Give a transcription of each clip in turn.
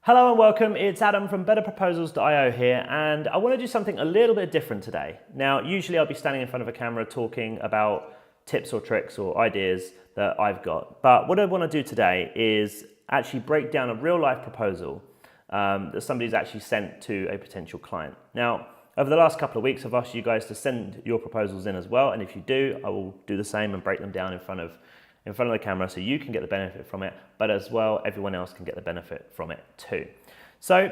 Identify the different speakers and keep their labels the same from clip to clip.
Speaker 1: Hello and welcome, it's Adam from betterproposals.io here, and I want to do something a little bit different today. Now, usually I'll be standing in front of a camera talking about tips or tricks or ideas that I've got, but what I want to do today is actually break down a real life proposal that somebody's actually sent to a potential client. Now, over the last couple of weeks I've asked you guys to send your proposals in as well, and if you do, I will do the same and break them down in front of the camera so you can get the benefit from it, but as well everyone else can get the benefit from it too. So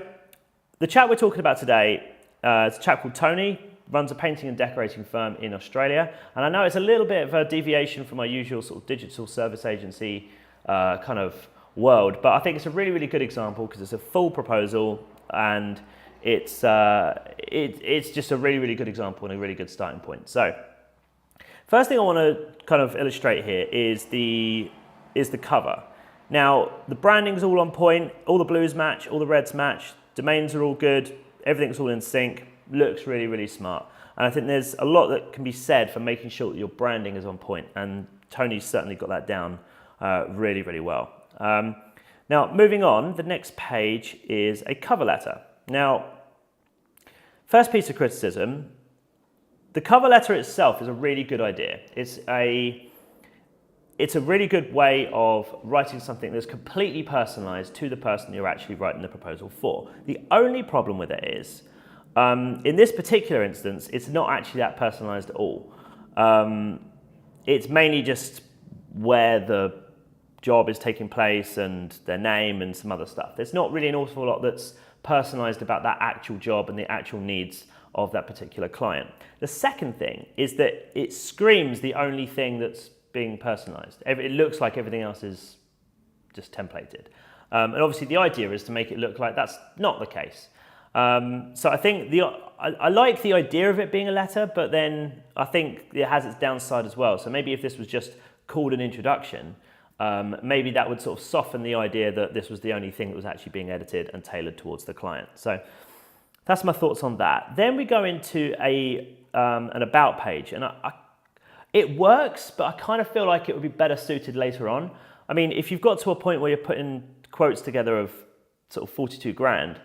Speaker 1: the chap we're talking about today is a chap called Tony, runs a painting and decorating firm in Australia, and I know it's a little bit of a deviation from our usual sort of digital service agency kind of world, but I think it's a really good example because it's a full proposal and it's just a really good example and a really good starting point. So first thing I want to kind of illustrate here is the cover. Now, the branding's all on point, all the blues match, all the reds match, domains are all good, everything's all in sync, looks really smart. And I think there's a lot that can be said for making sure that your branding is on point, and Tony's certainly got that down really well. Now, moving on, the next page is a cover letter. Now, first piece of criticism, the cover letter itself is a really good idea. It's a really good way of writing something that's completely personalized to the person you're actually writing the proposal for. The only problem with it is, in this particular instance, it's not actually that personalized at all. It's mainly just where the job is taking place and their name and some other stuff. There's not really an awful lot that's personalized about that actual job and the actual needs of that particular client. The second thing is that it screams the only thing that's being personalized. It looks like everything else is just templated. And obviously the idea is to make it look like that's not the case. So I think I like the idea of it being a letter, but then I think it has its downside as well. So maybe if this was just called an introduction, maybe that would sort of soften the idea that this was the only thing that was actually being edited and tailored towards the client. So that's my thoughts on that. Then we go into an about page, and it works, but I kind of feel like it would be better suited later on. I mean, if you've got to a point where you're putting quotes together of sort of 42 grand,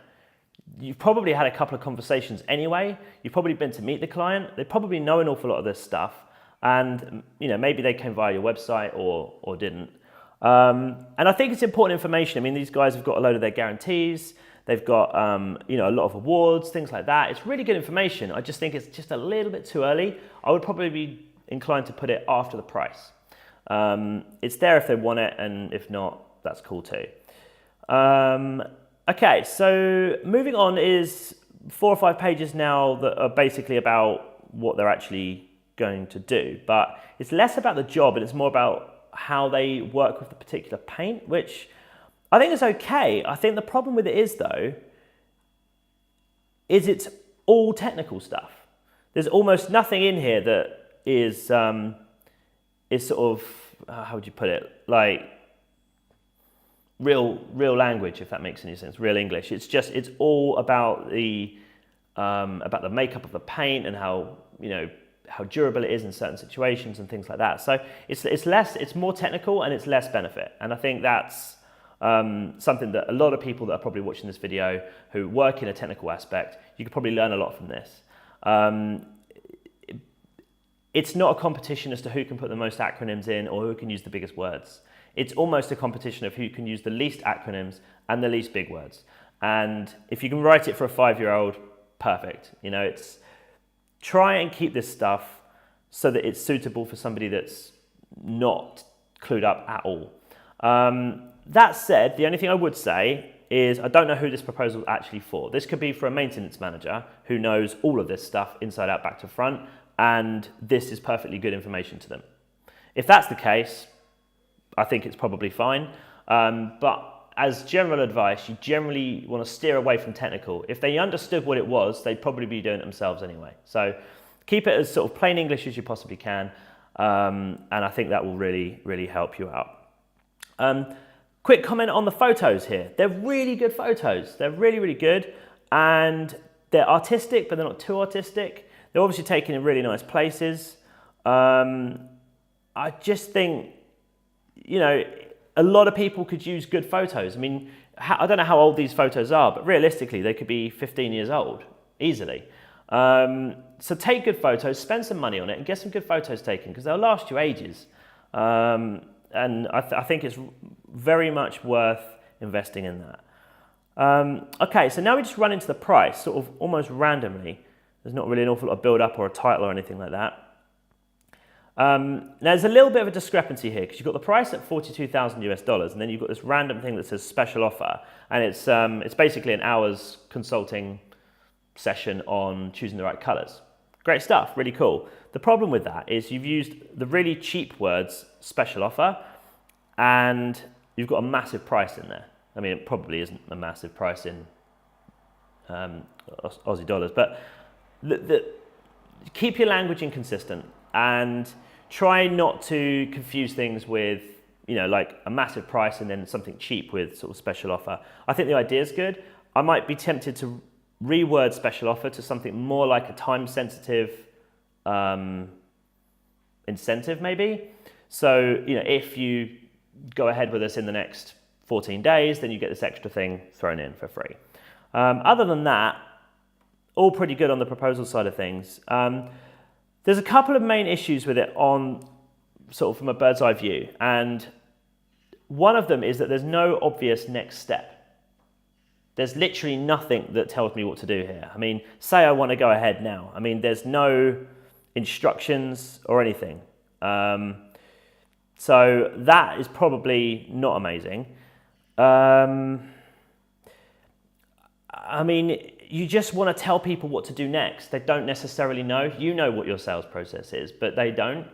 Speaker 1: you've probably had a couple of conversations anyway. You've probably been to meet the client. They probably know an awful lot of this stuff, and maybe they came via your website or didn't. And I think it's important information. I mean, these guys have got a load of their guarantees. They've got a lot of awards, things like that. It's really good information. I just think it's just a little bit too early. I would probably be inclined to put it after the price. It's there if they want it, and if not, that's cool too. Okay, so moving on is 4 or 5 pages now that are basically about what they're actually going to do. But it's less about the job and it's more about how they work with the particular paint, which I think is okay. I think the problem with it is, though, is it's all technical stuff. There's almost nothing in here that is sort of, how would you put it, like real language, if that makes any sense, real English. It's all about the makeup of the paint and how durable it is in certain situations and things like that. So it's more technical and it's less benefit. And I think that's something that a lot of people that are probably watching this video who work in a technical aspect, you could probably learn a lot from this. It's not a competition as to who can put the most acronyms in or who can use the biggest words. It's almost a competition of who can use the least acronyms and the least big words. And if you can write it for a 5-year-old, perfect. It's try and keep this stuff so that it's suitable for somebody that's not clued up at all. That said, the only thing I would say is I don't know who this proposal is actually for. This could be for a maintenance manager who knows all of this stuff inside out, back to front, and this is perfectly good information to them. If that's the case, I think it's probably fine. But as general advice, you generally want to steer away from technical. If they understood what it was, they'd probably be doing it themselves anyway. So keep it as sort of plain English as you possibly can, and I think that will really help you out. Quick comment on the photos here. They're really good photos. They're really good, and they're artistic, but they're not too artistic. They're obviously taken in really nice places. I just think, a lot of people could use good photos. I mean, I don't know how old these photos are, but realistically, they could be 15 years old, easily. So take good photos, spend some money on it, and get some good photos taken, because they'll last you ages. And I think it's very much worth investing in that. Okay, so now we just run into the price, sort of almost randomly. There's not really an awful lot of build-up or a title or anything like that. Now there's a little bit of a discrepancy here, because you've got the price at $42,000 and then you've got this random thing that says special offer, and it's basically an hour's consulting session on choosing the right colors. Great stuff, really cool. The problem with that is you've used the really cheap words special offer, and you've got a massive price in there. I mean, it probably isn't a massive price in Aussie dollars, but keep your language inconsistent and try not to confuse things with, like a massive price and then something cheap with sort of special offer. I think the idea is good. I might be tempted to reword special offer to something more like a time-sensitive incentive, maybe. So, if you go ahead with us in the next 14 days, then you get this extra thing thrown in for free. Other than that, all pretty good on the proposal side of things. There's a couple of main issues with it on sort of from a bird's eye view, and one of them is that there's no obvious next step. There's literally nothing that tells me what to do here. I mean, say I want to go ahead now. I mean, there's no instructions or anything. So that is probably not amazing. I mean, you just want to tell people what to do next. They don't necessarily know. You know what your sales process is, but they don't.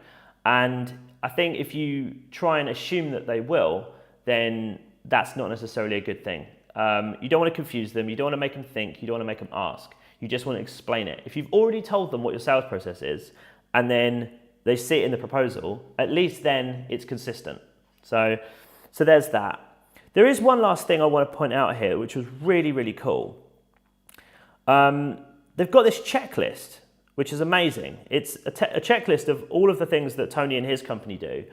Speaker 1: And I think if you try and assume that they will, then that's not necessarily a good thing. You don't want to confuse them. You don't want to make them think. You don't want to make them ask. You just want to explain it. If you've already told them what your sales process is, and then they see it in the proposal, at least then it's consistent. So there's that. There is one last thing I want to point out here, which was really, really cool. They've got this checklist, which is amazing. It's a checklist of all of the things that Tony and his company do,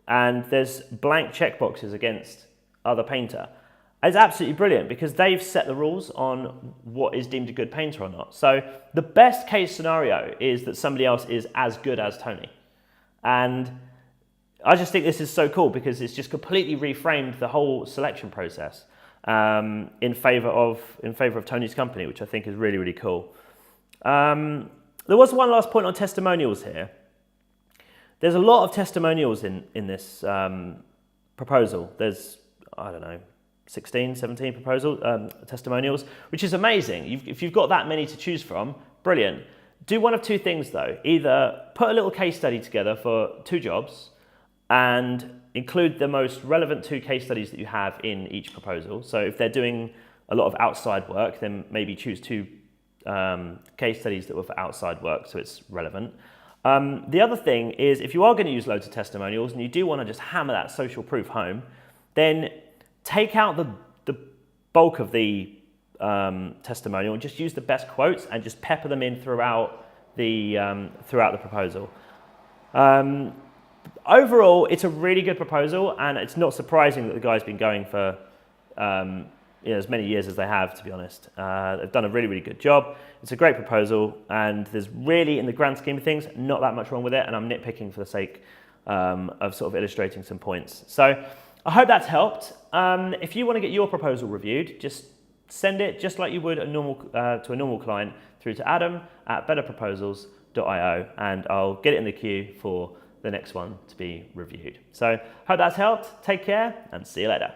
Speaker 1: and there's blank checkboxes against other painter. It's absolutely brilliant because they've set the rules on what is deemed a good painter or not. So the best case scenario is that somebody else is as good as Tony. And I just think this is so cool because it's just completely reframed the whole selection process in favor of Tony's company, which I think is really, really cool. There was one last point on testimonials here. There's a lot of testimonials in this proposal. There's, I don't know, 16, 17 testimonials, which is amazing. If you've got that many to choose from, brilliant. Do one of two things though. Either put a little case study together for 2 jobs and include the most relevant 2 case studies that you have in each proposal. So if they're doing a lot of outside work, then maybe choose 2 case studies that were for outside work so it's relevant. The other thing is if you are going to use loads of testimonials and you do want to just hammer that social proof home, then take out the bulk of the testimonial and just use the best quotes and just pepper them in throughout the proposal. Overall, it's a really good proposal, and it's not surprising that the guy's been going for as many years as they have, to be honest. They've done a really, really good job. It's a great proposal, and there's really, in the grand scheme of things, not that much wrong with it, and I'm nitpicking for the sake of sort of illustrating some points. So I hope that's helped. If you want to get your proposal reviewed, just send it just like you would to a normal client through to adam@betterproposals.io, and I'll get it in the queue for the next one to be reviewed. So hope that's helped. Take care and see you later.